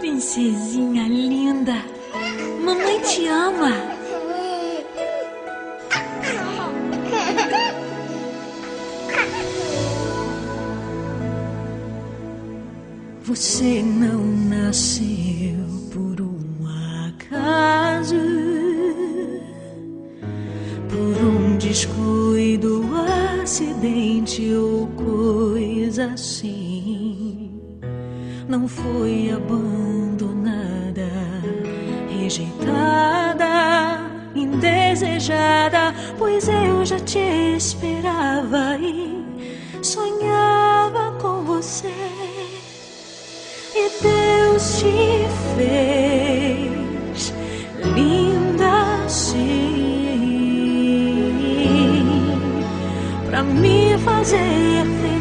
Princesinha linda, mamãe te ama. Você não nasceu por um acaso, por um descuido, acidente ou coisa assim. Não foi abandonada, rejeitada, indesejada, pois eu já te esperava e sonhava com você. E Deus te fez linda assim, pra me fazer feliz.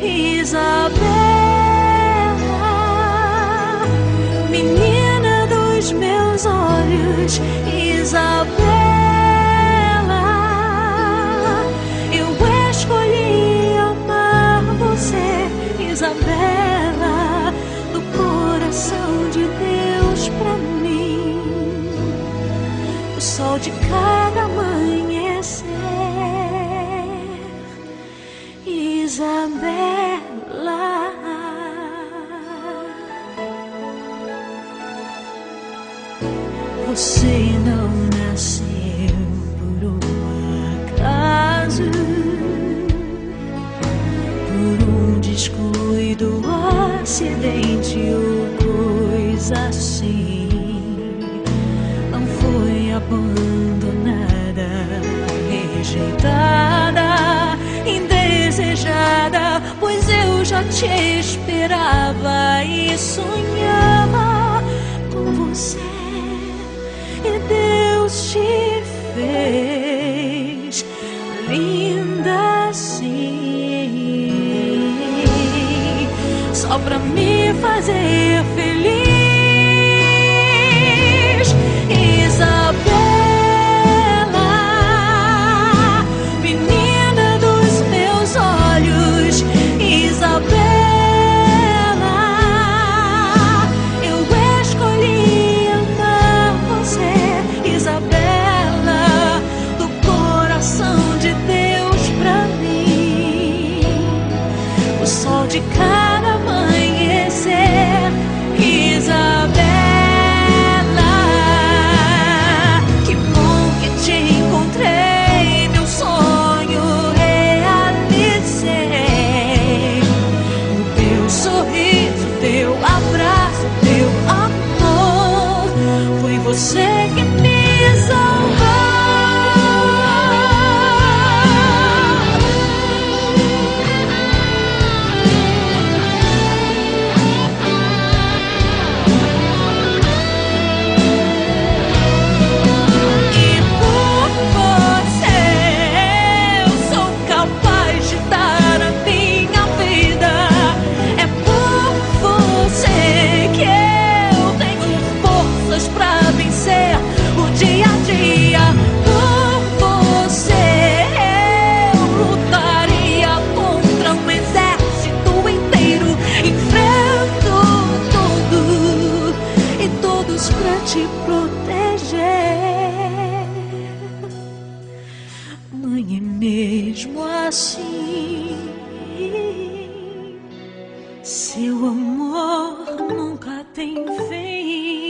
Isabela, menina dos meus olhos, Isabela, eu escolhi amar você, Isabela, do coração de Deus pra mim, o sol de cada amanhecer. Isabela, você não nasceu por um acaso, por um descuido, acidente ou coisa assim. Não foi abandonada, rejeitada, indesejada, pois eu já te esperava e sonhava com você. E Deus te fez linda assim, só pra me fazer feliz. Isabela, menina dos meus olhos, Isabela, eu escolhi amar você, Isabela, do coração de Deus pra mim, o sol de cada amanhecer. Isabela, que bom que te encontrei, teu sonho realizei. O teu sorriso, teu abraço, teu amor, foi você que me salvou. Pra te proteger, mãe, é mesmo assim. Seu amor nunca tem fim.